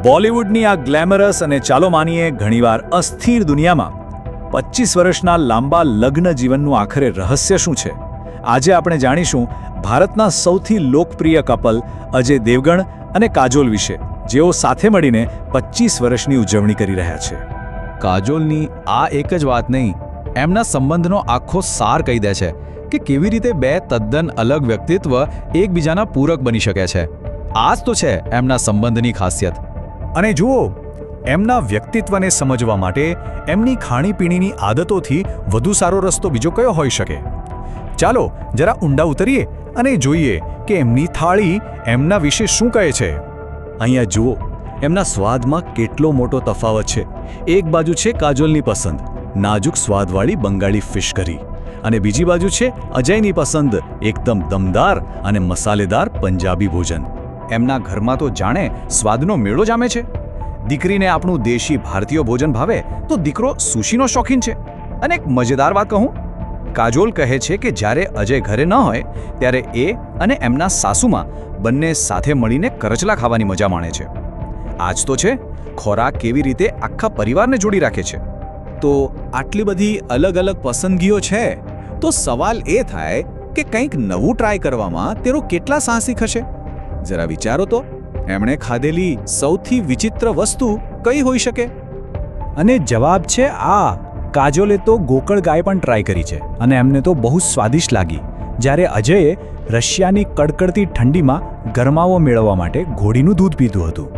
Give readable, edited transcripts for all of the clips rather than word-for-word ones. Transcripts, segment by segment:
બોલિવૂડની આ ગ્લેમરસ અને ચાલો માનીએ ઘણીવાર અસ્થિર દુનિયામાં 25 વર્ષના લાંબા લગ્ન જીવનનું આખરે રહસ્ય શું છે? આજે આપણે જાણીશું ભારતના સૌથી લોકપ્રિય કપલ અજય દેવગણ અને કાજોલ વિશે, જેઓ સાથે મળીને 25 વર્ષની ઉજવણી કરી રહ્યા છે. કાજોલની આ એક જ વાત નહીં, એમના સંબંધનો આખો સાર કહી દે છે કે કેવી રીતે બે તદ્દન અલગ વ્યક્તિત્વ એકબીજાના પૂરક બની શકે છે. આ જ તો છે એમના સંબંધની ખાસિયત. અને જુઓ, એમના વ્યક્તિત્વને સમજવા માટે એમની ખાણીપીણીની આદતોથી વધુ સારો રસ્તો બીજો કયો હોઈ શકે? ચાલો જરા ઊંડા ઉતરીએ અને જોઈએ કે એમની થાળી એમના વિશે શું કહે છે. અહીંયા જુઓ, એમના સ્વાદમાં કેટલો મોટો તફાવત છે. એક બાજુ છે કાજોલની પસંદ, નાજુક સ્વાદવાળી બંગાળી ફિશ કરી, અને બીજી બાજુ છે અજયની પસંદ, એકદમ દમદાર અને મસાલેદાર પંજાબી ભોજન. એમના ઘરમાં તો જાણે સ્વાદનો મેળો જામે છે. દીકરીને આપણું દેશી ભારતીય ભોજન ભાવે તો દીકરો સુશીનો શોખીન છે. અને એક મજેદાર વાત કહું, કાજોલ કહે છે કે જ્યારે અજય ઘરે ન હોય ત્યારે એ અને એમના સાસુમાં બંને સાથે મળીને કરચલા ખાવાની મજા માણે છે. આ જ તો છે ખોરાક કેવી રીતે આખા પરિવારને જોડી રાખે છે. તો આટલી બધી અલગ અલગ પસંદગીઓ છે તો સવાલ એ થાય કે કંઈક નવું ટ્રાય કરવામાં તેઓ કેટલા સાહસિક હશે. જરા વિચારો તો, એમણે ખાધેલી સૌથી વિચિત્ર વસ્તુ કઈ હોઈ શકે? અને જવાબ છે આ. કાજોલે તો ગોકળ ગાય પણ ટ્રાય કરી છે અને એમને તો બહુ સ્વાદિષ્ટ લાગી. જ્યારે અજયે રશિયાની કડકડતી ઠંડીમાં ગરમાવો મેળવવા માટે ઘોડીનું દૂધ પીધું હતું.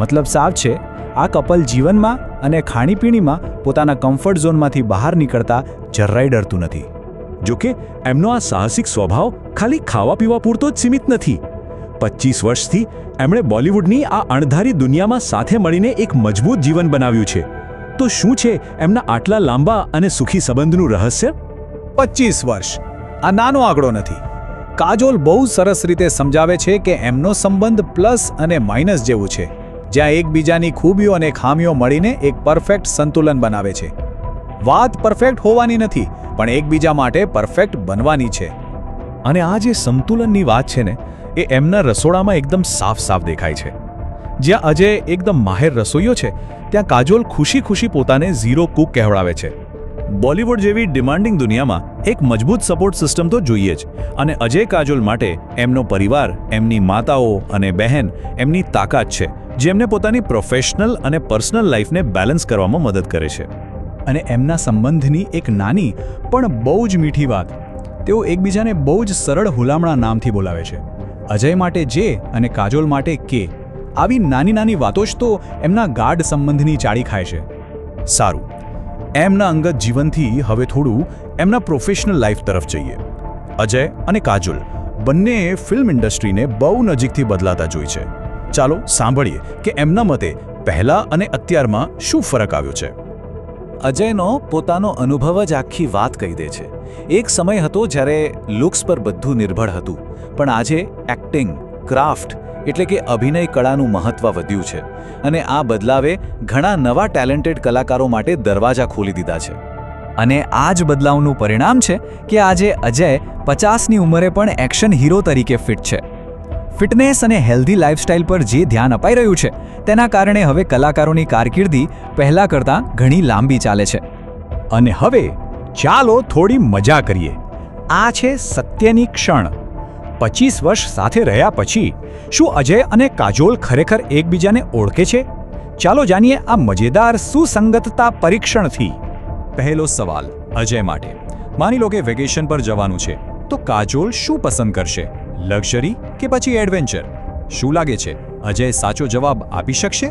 મતલબ સાફ છે, આ કપલ જીવનમાં અને ખાણીપીણીમાં પોતાના કમ્ફર્ટ ઝોનમાંથી બહાર નીકળતા જરાય ડરતું નથી. જોકે એમનો આ સાહસિક સ્વભાવ ખાલી ખાવા પીવા પૂરતો જ સીમિત નથી. 25 વર્ષથી એમણે બોલિવૂડની આ અણધારી દુનિયામાં સાથે મળીને એક મજબૂત જીવન બનાવ્યું છે. તો શું છે એમના આટલા લાંબા અને સુખી સંબંધનું રહસ્ય? 25 વર્ષ આ નાનો આંકડો નથી. કાજોલ બહુ સરસ રીતે સમજાવે છે કે એમનો સંબંધ પ્લસ અને માઇનસ જેવું છે, જ્યાં એકબીજાની ખૂબીઓ અને ખામીઓ મળીને એક પરફેક્ટ સંતુલન બનાવે છે. વાત પરફેક્ટ હોવાની નથી, પણ એકબીજા માટે પરફેક્ટ બનવાની છે. અને આ જે સંતુલનની વાત છે ને, એ એમના રસોડામાં એકદમ સાફ સાફ દેખાય છે. જ્યાં અજય એકદમ માહેર રસોઈયો છે, ત્યાં કાજોલ ખુશી ખુશી પોતાને ઝીરો કુક કહેવડાવે છે. બોલિવૂડ જેવી ડિમાન્ડિંગ દુનિયામાં એક મજબૂત સપોર્ટ સિસ્ટમ તો જોઈએ જ. અને અજય કાજોલ માટે એમનો પરિવાર, એમની માતાઓ અને બહેન એમની તાકાત છે, જેમને પોતાની પ્રોફેશનલ અને પર્સનલ લાઈફને બેલેન્સ કરવામાં મદદ કરે છે. અને એમના સંબંધની એક નાની પણ બહુ જ મીઠી વાત, તેઓ એકબીજાને બહુ જ સરળ હુલામણા નામથી બોલાવે છે. અજય માટે જે અને કાજોલ માટે કે. આવી નાની નાની વાતો જ તો એમના ગાઢ સંબંધની ચાળી ખાય છે. સારું, એમના અંગત જીવનથી હવે થોડું એમના પ્રોફેશનલ લાઈફ તરફ જઈએ. અજય અને કાજોલ બંનેએ ફિલ્મ ઇન્ડસ્ટ્રીને બહુ નજીકથી બદલાતા જોઈ છે. ચાલો સાંભળીએ કે એમના મતે પહેલા અને અત્યારમાં શું ફરક આવ્યો છે. અજયનો પોતાનો અનુભવ જ આખી વાત કહી દે છે. એક સમય હતો જ્યારે લુક્સ પર બધું નિર્ભર હતું, પણ આજે એક્ટિંગ, ક્રાફ્ટ એટલે કે અભિનય કળાનું મહત્વ વધ્યું છે. અને આ બદલાવે ઘણા નવા ટેલેન્ટેડ કલાકારો માટે દરવાજા ખોલી દીધા છે. અને આ જ બદલાવનું પરિણામ છે કે આજે અજય 50ની ઉંમરે પણ એક્શન હીરો તરીકે ફિટ છે. ફિટનેસ અને હેલ્ધી લાઇફસ્ટાઇલ પર જે ધ્યાન અપાઈ રહ્યું છે, તેના કારણે હવે કલાકારોની કારકિર્દી પહેલાં કરતાં ઘણી લાંબી ચાલે છે. અને હવે ચાલો થોડી મજા કરીએ. આ છે સત્યની ક્ષણ. 25 વર્ષ સાથે રહ્યા પછી શું અજય અને કાજોલ ખરેખર એકબીજાને ઓળખે છે? ચાલો જાણીએ આ મજેદાર સુસંગતતા પરીક્ષણથી. પહેલો સવાલ અજય માટે. માની લો કે વેકેશન પર જવાનું છે, તો કાજોલ શું પસંદ કરશે? લક્ઝરી કે પછી એડવેન્ચર? શું લાગે છે, અજય સાચો જવાબ આપી શકશે?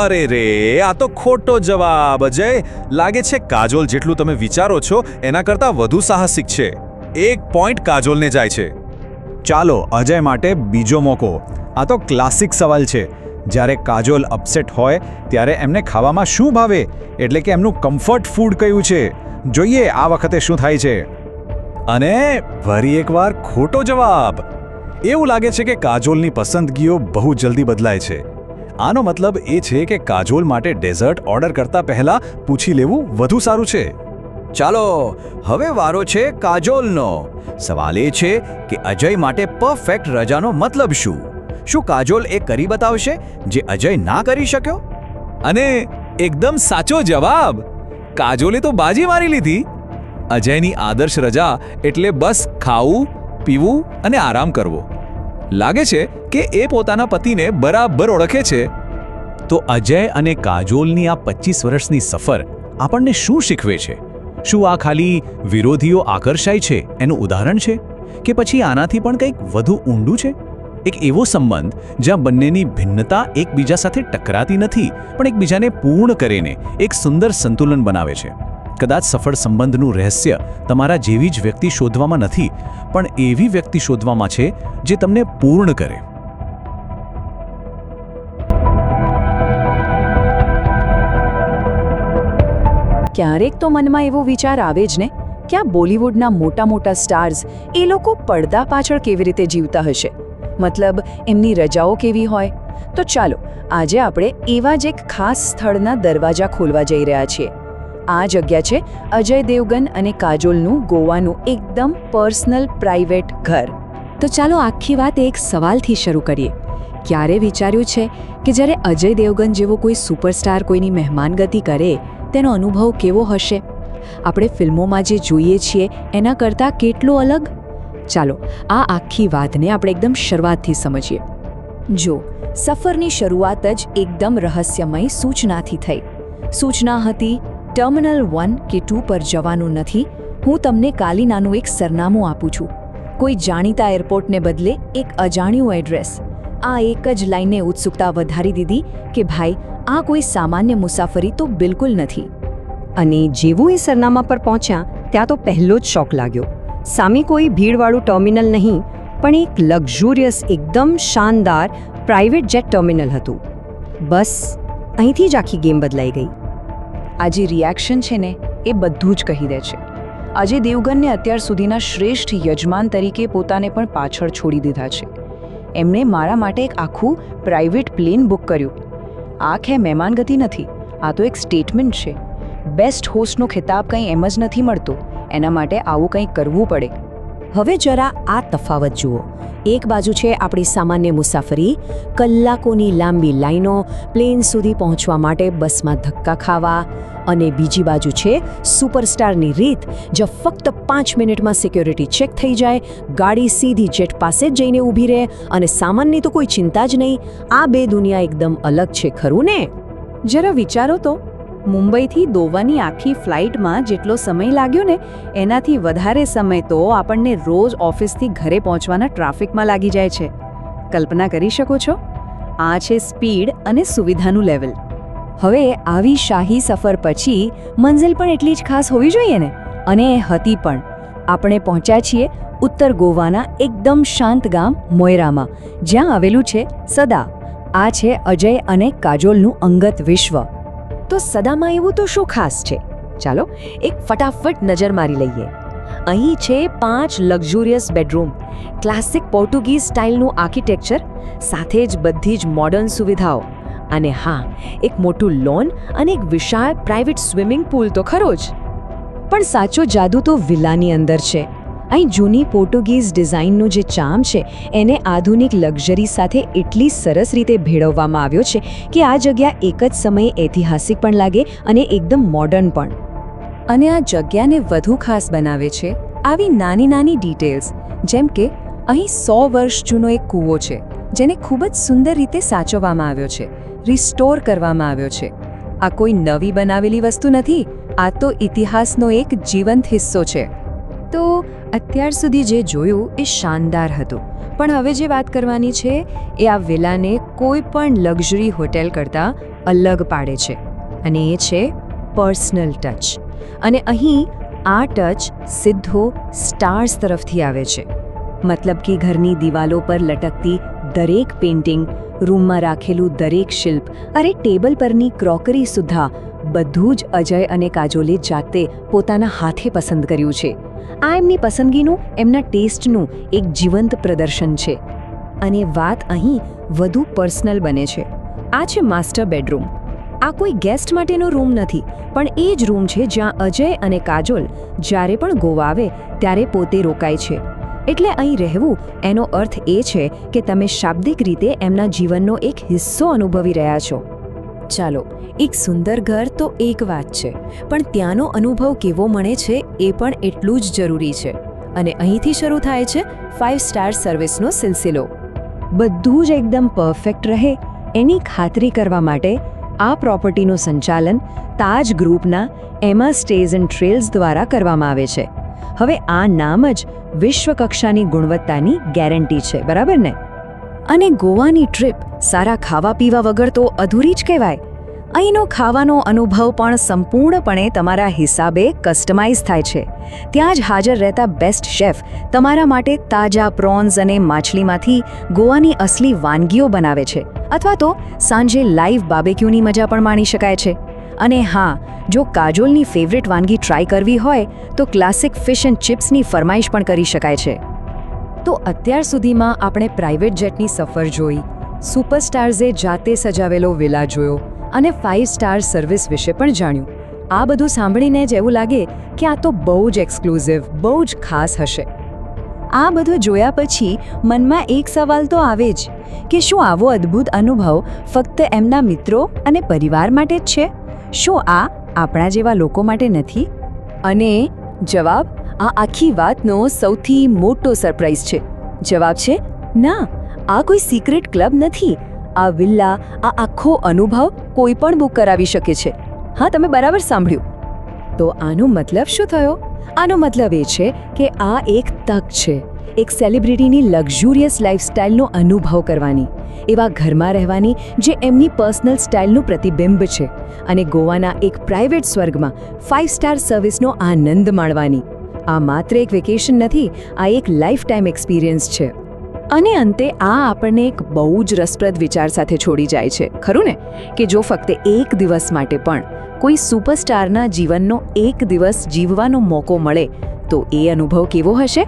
અરે રે, આ તો ખોટો જવાબ. અજય લાગે છે કાજોલ જેટલું તમે વિચારો છો એના કરતાં વધુ સાહસિક છે. 1 પોઈન્ટ કાજોલને જાય છે. ચાલો અજય માટે બીજો મોકો. આ તો ક્લાસિક સવાલ છે. જ્યારે કાજોલ અપસેટ હોય ત્યારે એમને ખાવામાં શું ભાવે, એટલે કે એમનું કમ્ફર્ટ ફૂડ કયું છે? જોઈએ આ વખતે શું થાય છે. અને ફરી એકવાર ખોટો જવાબ. એવું લાગે છે કે કાજોલની પસંદગીઓ બહુ જલ્દી બદલાય છે. આનો મતલબ એ છે કે કાજોલ માટે ડેઝર્ટ ઓર્ડર કરતા પહેલા પૂછી લેવું વધુ સારું છે. ચાલો હવે વારો છે કાજોલનો. સવાલ એ છે કે અજય માટે પરફેક્ટ રજાનો મતલબ શું? શું કાજોલ એ કરી બતાવશે જે અજય ના કરી શક્યો? અને એકદમ સાચો જવાબ. કાજોલે તો બાજી મારી લીધી. અજયની આદર્શ રજા એટલે બસ ખાવું, પીવું અને આરામ કરવો. લાગે છે કે એ પોતાના પતિને બરાબર ઓળખે છે. તો અજય અને કાજોલની આ 25 વર્ષની સફર આપણને શું શીખવે છે? શું આ ખાલી વિરોધીઓ આકર્ષાય છે એનું ઉદાહરણ છે, કે પછી આનાથી પણ કંઈક વધુ ઊંડું છે? એક એવો સંબંધ જ્યાં બંનેની ભિન્નતા એકબીજા સાથે ટકરાતી નથી, પણ એકબીજાને પૂર્ણ કરીને એક સુંદર સંતુલન બનાવે છે. કદાચ સફળ સંબંધનું રહસ્ય તમારા જેવી જ વ્યક્તિ શોધવામાં નથી, પણ એવી વ્યક્તિ શોધવામાં છે જે તમને પૂર્ણ કરે. ક્યારેક તો મનમાં એવો વિચાર આવે જ ને કે આ બોલિવૂડના મોટા મોટા સ્ટાર્સ એ લોકો પડદા પાછળ કેવી રીતે જીવતા હશે. મતલબ એમની રજાઓ કેવી હોય. તો ચાલો આજે આપણે એવા જ એક ખાસ સ્થળના દરવાજા ખોલવા જઈ રહ્યા છીએ. આ જગ્યા છે અજય દેવગન અને કાજોલનું ગોવાનું એકદમ પર્સનલ પ્રાઇવેટ ઘર. તો ચાલો આખી વાત એક સવાલથી શરૂ કરીએ. ક્યારે વિચાર્યું છે કે જ્યારે અજય દેવગન જેવો કોઈ સુપરસ્ટાર કોઈની મહેમાનગતિ કરે તેનો અનુભવ કેવો હશે? આપણે ફિલ્મોમાં જે જોઈએ છીએ એના કરતાં કેટલો અલગ? ચાલો આ આખી વાતને આપણે એકદમ શરૂઆતથી સમજીએ. જો સફરની શરૂઆત જ એકદમ રહસ્યમય સૂચનાથી થઈ. સૂચના હતી ટર્મિનલ 1 કે 2 પર જવાનું નથી. હું તમને કાલિનાનું એક સરનામું આપું છું. કોઈ જાણીતા એરપોર્ટને બદલે એક અજાણ્યું એડ્રેસ. આ એક જ લાઈને ઉત્સુકતા વધારી દીધી કે ભાઈ આ કોઈ સામાન્ય મુસાફરી તો બિલકુલ નથી. અને જેવું એ સરનામા પર પહોંચ્યા ત્યાં તો પહેલો જ શોક લાગ્યો. સામે કોઈ ભીડવાળું ટર્મિનલ નહીં, પણ એક લક્ઝુરિયસ એકદમ શાનદાર પ્રાઇવેટ જેટ ટર્મિનલ હતું. બસ અહીંથી જ આખી ગેમ બદલાઈ ગઈ. આ જે રિએક્શન છે ને એ બધું જ કહી દે છે. અજય દેવગનને અત્યાર સુધીના શ્રેષ્ઠ યજમાન તરીકે પોતાને પણ પાછળ છોડી દીધા છે. એમણે મારા માટે એક આખું પ્રાઇવેટ પ્લેન બુક કર્યું. આ ખે મહેમાનગતિ નથી, આ તો એક સ્ટેટમેન્ટ છે. બેસ્ટ હોસ્ટનો ખિતાબ કંઈ એમ જ નથી મળતો, એના માટે આવું કંઈ કરવું પડે. હવે જરા આ તફાવત જુઓ. એક બાજુ છે આપણી સામાન્ય મુસાફરી, કલાકોની લાંબી લાઈનો, પ્લેન સુધી પહોંચવા માટે બસમાં ધક્કા ખાવા, અને બીજી બાજુ છે સુપરસ્ટારની રીત, જ્યાં ફક્ત 5 મિનિટમાં સિક્યોરિટી ચેક થઈ જાય, ગાડી સીધી જેટ પાસે જ જઈને ઊભી રહે અને સામાનની તો કોઈ ચિંતા જ નહીં. આ બે દુનિયા એકદમ અલગ છે, ખરું ને? જરા વિચારો તો, મુંબઈથી ગોવાની આખી ફ્લાઇટમાં જેટલો સમય લાગ્યો ને એનાથી વધારે સમય તો આપણને રોજ ઓફિસથી ઘરે પહોંચવાના ટ્રાફિકમાં લાગી જાય છે. કલ્પના કરી શકો છો? આ છે સ્પીડ અને સુવિધાનું લેવલ. હવે આવી શાહી સફર પછી મંઝિલ પણ એટલી જ ખાસ હોવી જોઈએ ને, અને એ હતી પણ. આપણે પહોંચ્યા છીએ ઉત્તર ગોવાના એકદમ શાંત ગામ મોયરામાં, જ્યાં આવેલું છે સદા. આ છે અજય અને કાજોલનું અંગત વિશ્વ. તો સદામાં એવું તો શું ખાસ છે? ચાલો એક ફટાફટ નજર મારી લઈએ. અહીં છે 5 લક્ઝુરિયસ બેડરૂમ, ક્લાસિક પોર્ટુગીઝ સ્ટાઇલનું આર્કિટેક્ચર, સાથે જ બધી જ મોડર્ન સુવિધાઓ. અને હા, એક મોટું લોન અને એક વિશાળ પ્રાઇવેટ સ્વિમિંગ પૂલ તો ખરો જ. પણ સાચો જાદુ તો વિલાની અંદર છે. અહીં જૂની પોર્ટુગીઝ ડિઝાઇનનું જે ચાર્મ છે એને આધુનિક લક્ઝરી સાથે એટલી સરસ રીતે ભેળવવામાં આવ્યો છે કે આ જગ્યા એક જ સમયે ઐતિહાસિક પણ લાગે અને એકદમ મોડર્ન પણ. અને આ જગ્યાને વધુ ખાસ બનાવે છે આવી નાની નાની ડિટેલ્સ, જેમ કે અહીં 100 વર્ષ જૂનો એક કૂવો છે જેને ખૂબ જ સુંદર રીતે સાચવવામાં આવ્યો છે, રિસ્ટોર કરવામાં આવ્યો છે. આ કોઈ નવી બનાવેલી વસ્તુ નથી, આ તો ઇતિહાસનો એક જીવંત હિસ્સો છે. તો અત્યાર સુધી જે જોયું એ શાનદાર હતું, પણ હવે જે વાત કરવાની છે એ આ વિલાને કોઈ પણ લક્ઝરી હોટેલ કરતાં અલગ પાડે છે, અને એ છે પર્સનલ ટચ. અને અહીં આ ટચ સીધો સ્ટાર્સ તરફથી આવે છે. મતલબ કે ઘરની દિવાલો પર લટકતી દરેક પેઇન્ટિંગ, રૂમમાં રાખેલું દરેક શિલ્પ, અરે ટેબલ પરની ક્રોકરી સુદ્ધા, બધું જ અજય અને કાજોલે જાતે પોતાના હાથે પસંદ કર્યું છે. આ એમની પસંદગીનું, એમના ટેસ્ટનું એક જીવંત પ્રદર્શન છે. અને વાત અહીં વધુ પર્સનલ બને છે. આ છે માસ્ટર બેડરૂમ. આ કોઈ ગેસ્ટ માટેનો રૂમ નથી, પણ એ જ રૂમ છે જ્યાં અજય અને કાજોલ જ્યારે પણ ગોવા આવે ત્યારે પોતે રોકાય છે. એટલે અહીં રહેવું એનો અર્થ એ છે કે તમે શાબ્દિક રીતે એમના જીવનનો એક હિસ્સો અનુભવી રહ્યા છો. ચાલો, એક સુંદર ઘર તો એક વાત છે, પણ ત્યાંનો અનુભવ કેવો મળે છે એ પણ એટલું જ જરૂરી છે. અને અહીંથી શરૂ થાય છે 5 સ્ટાર સર્વિસનો સિલસિલો. બધું જ એકદમ પરફેક્ટ રહે એની ખાતરી કરવા માટે આ પ્રોપર્ટીનું સંચાલન તાજ ગ્રુપના એમા સ્ટેઝ એન્ડ ટ્રેલ્સ દ્વારા કરવામાં આવે છે. હવે આ નામ જ વિશ્વકક્ષાની ગુણવત્તાની ગેરંટી છે, બરાબર ને? અને ગોવાની ટ્રીપ સારા ખાવા પીવા વગર તો અધૂરી જ કહેવાય. અહીંનો ખાવાનો અનુભવ પણ સંપૂર્ણપણે તમારા હિસાબે કસ્ટમાઇઝ થાય છે. ત્યાં જ હાજર રહેતા બેસ્ટ શેફ તમારા માટે તાજા પ્રોન્સ અને માછલીમાંથી ગોવાની અસલી વાનગીઓ બનાવે છે. અથવા તો સાંજે લાઈવ બાર્બેક્યુની મજા પણ માણી શકાય છે. અને હા, જો કાજોલની ફેવરેટ વાનગી ટ્રાય કરવી હોય તો ક્લાસિક ફિશ એન્ડ ચિપ્સની ફરમાઈશ પણ કરી શકાય છે. તો અત્યાર સુધીમાં આપણે પ્રાઇવેટ જેટની સફર જોઈ, સુપરસ્ટાર્સે જાતે સજાવેલો વિલા જોયો અને 5 સ્ટાર સર્વિસ વિશે પણ જાણ્યું. આ બધું સાંભળીને જ એવું લાગે કે આ તો બહુ જ એક્સક્લુઝિવ, બહુ જ ખાસ હશે. આ બધું જોયા પછી મનમાં એક સવાલ તો આવે જ કે શું આવો અદ્ભુત અનુભવ ફક્ત એમના મિત્રો અને પરિવાર માટે જ છે? શું આ આપણા જેવા લોકો માટે નથી? અને જવાબ આ આખી વાતનો સૌથી મોટો સરપ્રાઈઝ છે. જવાબ છે ના, આ કોઈ સિક્રેટ ક્લબ નથી. આ વિલ્લા, આ આખો અનુભવ કોઈ પણ બુક કરાવી શકે છે. હા, તમે બરાબર સાંભળ્યું. તો આનો મતલબ શું થયો? આનો મતલબ એ છે કે આ એક તક છે, એક સેલિબ્રિટીની લક્ઝુરિયસ લાઇફસ્ટાઇલનો અનુભવ કરવાની, એવા ઘરમાં રહેવાની જે એમની પર્સનલ સ્ટાઇલનું પ્રતિબિંબ છે, અને ગોવાના એક પ્રાઇવેટ સ્વર્ગમાં 5 સ્ટાર સર્વિસનો આનંદ માણવાની. આ માત્ર એક વેકેશન નથી, આ એક લાઈફ ટાઈમ એક્સપિરિયન્સ છે. અને અંતે આ આપણને એક બહુ જ રસપ્રદ વિચાર સાથે છોડી જાય છે, ખરું ને? કે જો ફક્ત એક દિવસ માટે પણ કોઈ સુપરસ્ટારના જીવનનો એક દિવસ જીવવાનો મોકો મળે તો એ અનુભવ કેવો હશે?